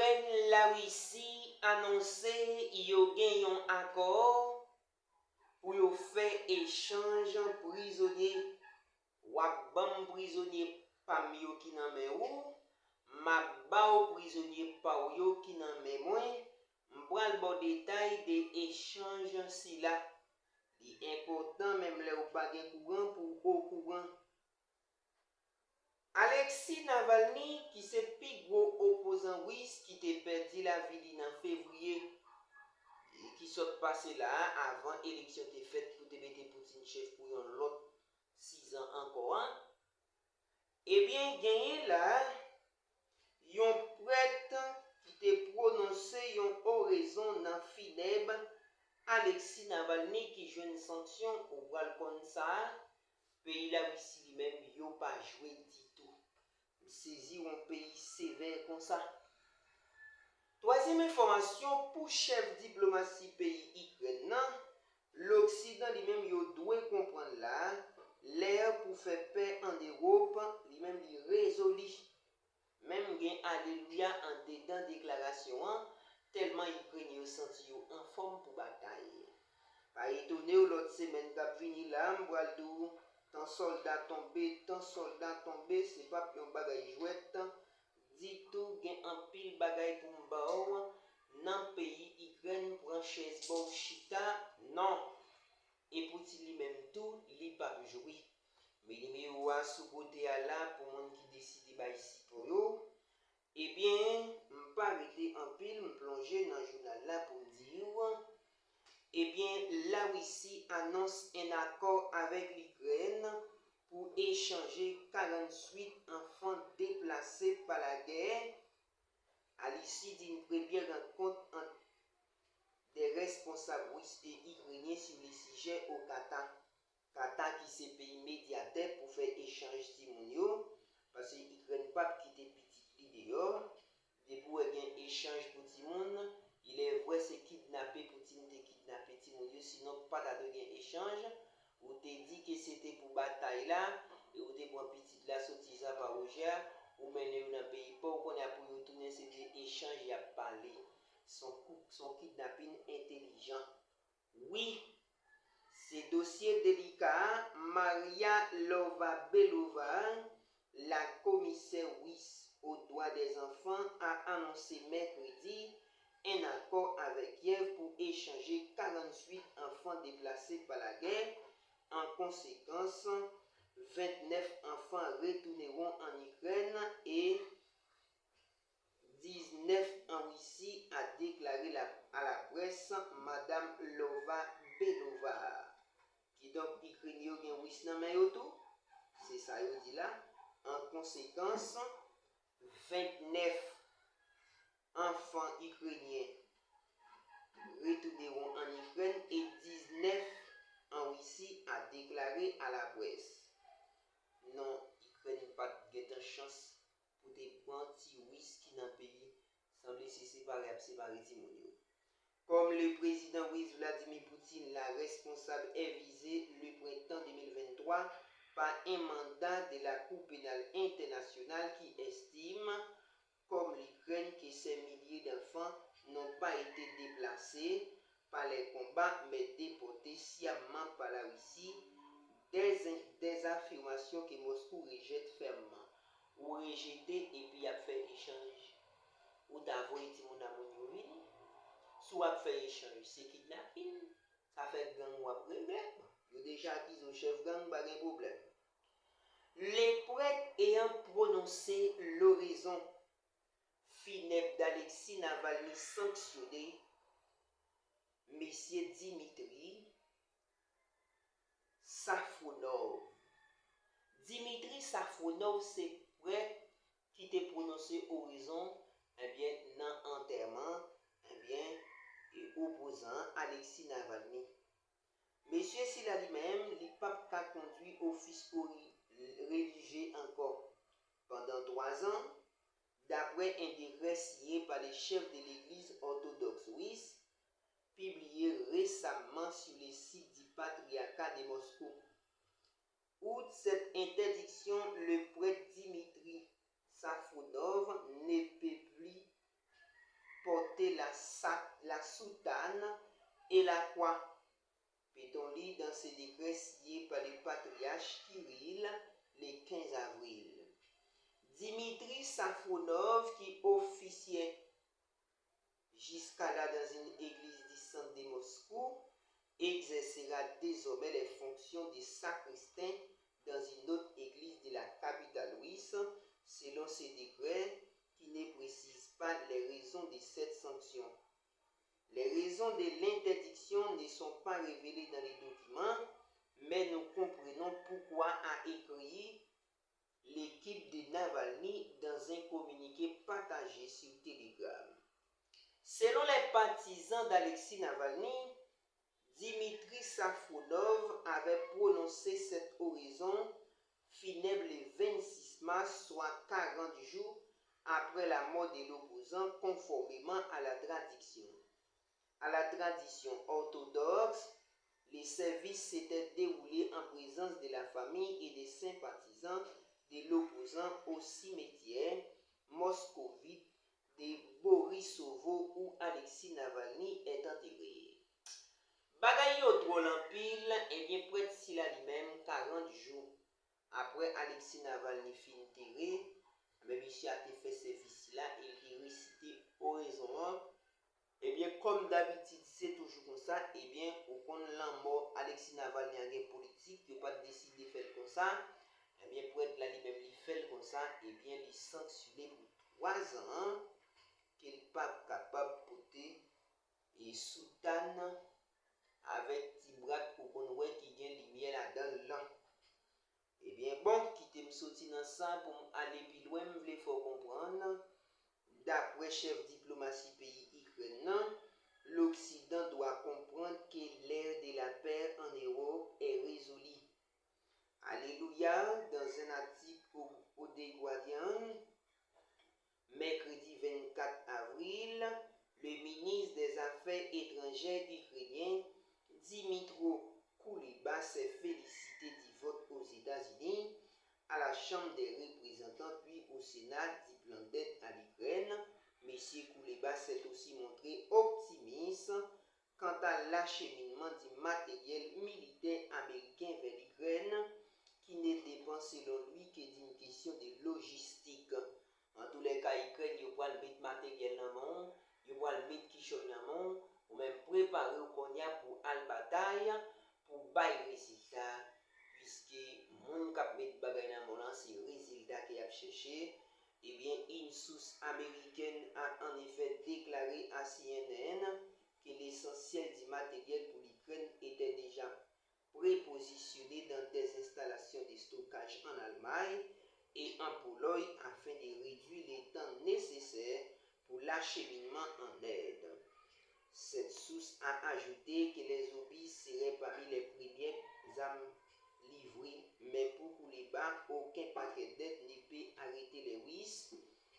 l'Ukraine, la Russie annoncé yo gen un accord pour yo faire échange prisonnier. Wap bam prisonnier pam yo ki nan men ou, ma ba ou prisonnier pa ou yo ki nan men mwen, m'pral bon détail de échange si la. Li important même le ou pa gen courant pour au courant. Alexis Navalny, qui c'est plus gros opposant russe qui te perdu la vie en février, et qui s'est passé là avant l'élection te faite pour te mettre Poutine chef pour un l'autre 6 ans encore. Hein? Eh bien, gagné là, yon prêtre qui te prononcé yon oraison dans Fineb, Alexis Navalny qui joue une sanction au balcon ça, pays la Russie lui-même, yon pas joué du tout. Saisir un pays sévère comme ça. Troisième information, pour chef diplomatie pays Ukraine, l'Occident lui-même doit comprendre là, l'air pour faire paix en Europe, lui-même il résolu. Même gain alléluia en dedans déclaration, tellement Ukraine senti en forme pour bataille. Par étonné l'autre semaine qu'a fini là, m'bral tant soldat tombé, c'est pas un bagay jouette. Dit tout gen en pile bagay pour m'baou nan pays Ukraine prend chaise bon chita non. Et pour lui même tout, il pas jouer. Mais il met ou sous côté à là pour monde qui décide ba ici pour yo. Eh bien, m'pas arrêter en pile, m'plonger dans journal là pour dire eh bien, la Russie annonce un accord avec l'Ukraine pour échanger 48 enfants déplacés par la guerre à l'issue d'une première rencontre entre des responsables russes et ukrainiens sur les sujets au Qatar. Qatar qui c'est pays médiateur pour faire échange timonio parce que l'Ukraine pas quitter petit dehors. Et pour un échange pour Timon, il est vrai c'est kidnappé pour kidnapper Timonio, sinon pas de échange. Ou te dit que c'était pour bataille là, et ou te prend petit la sortie par Roger, ou mener dans pays pas qu'on a pour retourner c'était échange y a parlé. Son kidnapping intelligent. Oui, ces dossiers délicats, Maria Lova-Belova, la commissaire russe aux droits des enfants, a annoncé mercredi un accord avec Kiev pour échanger 48 enfants déplacés par la guerre. En conséquence, 29 enfants retourneront en Ukraine et 19 en Russie, a déclaré à la presse Madame Lova-Belova. Qui donc ukrainien gen russe nan men yo tout, c'est ça yo dit là. En conséquence, 29 enfants ukrainiens retourneront en Ukraine et 19 en Russie, a déclaré à la presse. Non, Ukraine n'a pas de chance pour des petits Russes qui dans le pays semblent se séparer Timonio. Comme le président russe Vladimir Poutine, la responsable est visée le printemps 2023 par un mandat de la Cour pénale internationale qui estime, comme l'Ukraine, que ces milliers d'enfants n'ont pas été déplacés par les combats mais déportés sciemment par la Russie, des affirmations que Moscou rejette fermement. Ou rejeter et puis a fait échange. Ou d'avoir été mon amour soit fait échange, c'est kidnapping, ça fait gang ou après yo déjà acquis au chef gang, pas de problème. Les prêtres ayant prononcé l'horizon funèbre d'Alexis Navalny sanctionné, Monsieur Dimitri Safonov. Dimitri Safonov, c'est prêtre qui t'a prononcé horizon, eh bien, dans enterrement, eh bien, et opposant Alexis Navalny. Monsieur Silla lui-même, il n'a pas conduit office religieux encore. Pendant 3 ans, d'après un décret signé par les chefs de l'église orthodoxe russe, publié récemment sur le site du patriarcat de Moscou. Outre cette interdiction, le prêtre Dimitri Safonov ne peut plus la soutane et la croix. Peut-on lire dans ces décrets signés par le patriarche Kirill le 15 avril. Dimitri Safronov, qui officiait jusqu'à là dans une église du centre de Moscou, exercera désormais les fonctions de sacristain dans une autre église de la capitale russe, selon ces décrets qui ne précisent pas les raisons de cette sanction. Les raisons de l'interdiction ne sont pas révélées dans les documents, mais nous comprenons pourquoi a écrit l'équipe de Navalny dans un communiqué partagé sur Telegram. Selon les partisans d'Alexis Navalny, Dimitri Safronov avait prononcé cette oraison funèbre le 26 mars, soit 40 jours après la mort de l'opposant, conformément à la tradition. À la tradition orthodoxe, les services s'étaient déroulés en présence de la famille et des sympathisants de l'opposant au cimetière moscovite de Borissovo où Alexis Navalny est enterré. Bagay yo drôle en pile, et bien près de Silla lui-même 40 jours après Alexis Navalny fin enterré, mais monsieur a fait service là et il récité oraison. Et bien comme d'habitude c'est toujours comme ça, et bien au compte la mort Alexis Navalny en guerre politique, il n'a pas décidé de faire comme ça. Et bien pour être là lui-même il fait comme ça, et bien il sanctionné pour 3 ans qu'il n'est pas capable de porter et soutane avec Tibrat pour qu'on voit qu'il y a lumière là-dedans là. Et bien bon, qui t'aime sorti dans ça pour aller plus loin, il faut comprendre. D'après chef diplomatie pays ukrainien, l'Occident doit comprendre que l'ère de la paix en Europe est résolue. Alléluia, dans un article au The Guardian, mercredi 24 avril, le ministre des Affaires étrangères ukrainien, Dmytro Kuleba, s'est félicité du vote aux États-Unis, à la Chambre des représentants puis au Sénat du plan d'aide à l'Ukraine. M. Kuleba s'est aussi montré optimiste quant à l'acheminement du matériel militaire américain vers l'Ukraine, qui ne dépend selon lui que d'une question de logistique. En tous les cas, l'Ukraine, il va mettre matériel dans le monde, il va mettre qui chose dans le monde, ou même préparer au Konya pour la bataille, pour bailler résultat, puisque mon cap met bagay dans mon c'est le résultat qu'il a cherché. Eh bien, une source américaine a en effet déclaré à CNN que l'essentiel du matériel pour l'Ukraine était déjà prépositionné dans des installations de stockage en Allemagne et en Pologne afin de réduire les temps nécessaires pour l'acheminement en aide. Cette source a ajouté que les obus seraient parmi les premières armes livrées, mais pour Kuleba, aucun paquet d'aide ne peut arrêter les Russes.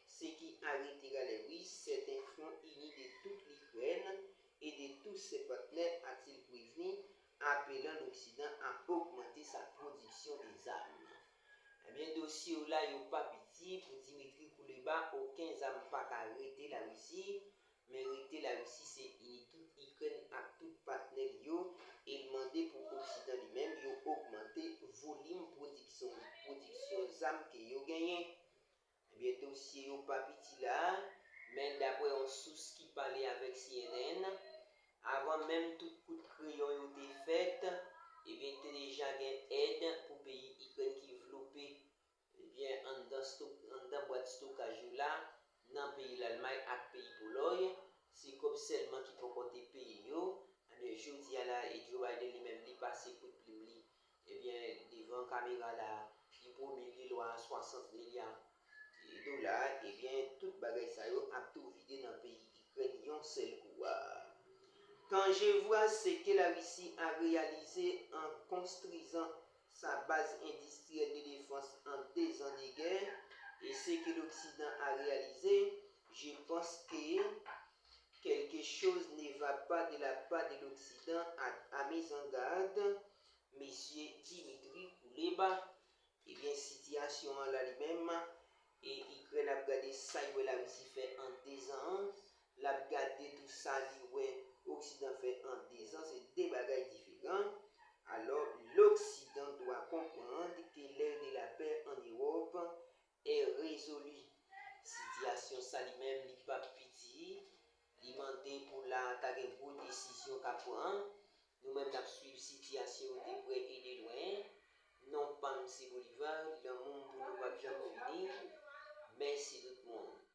Ce qui arrêtera les Russes, c'est un front uni de toute l'Ukraine et de tous ses partenaires, a-t-il prévenu, appelant l'Occident à augmenter sa production des armes. Eh bien, dossier là, il n'y a pas petit pour Dimitri Kuleba, aucun arme pas arrêter la Russie. Mais arrêter la Russie, c'est toute l'Ukraine à tout partenaire et demander pour l'Occident lui-même d'augmenter le volume de production d'armes qu'il a gagné. Eh bien, dossier n'est pas petit là, mais d'après une source qui parlait avec CNN, avant même tout coup de crayon été fait, eh bien, il y a déjà une aide pour le pays Ukraine qui développé eh bien, en dans boîte stockage là, dans le pays l'Allemagne et le pays Pologne. C'est comme seulement qui peut compter pays yo. Et je dis à la et Joe Biden lui-même lui passé coup de plume eh bien devant caméra là, il promet qu'il doit 60 milliards de dollars. Et bien toute bagaille ça yo a tout vidé dans le pays ukrainien seul coup. Quand je vois ce que la Russie a réalisé en construisant sa base industrielle de défense en 2 ans de guerre et ce que l'Occident a réalisé, je pense que quelque chose ne va pas de la part de l'Occident à mise en garde, M. Dimitri Kuleba. Et bien, situation là lui-même, et Ukraine a regardé ça, il la Russie fait en 2 ans, l'a regardé situation ça lui-même, il pas petit, il demandé pour la ta une bonne décision qu'a prendre. Nous-mêmes n'a suivre situation de près et de loin. Non pas M. Bolivar, le monde pour nous pas jamais fini. Merci tout le monde.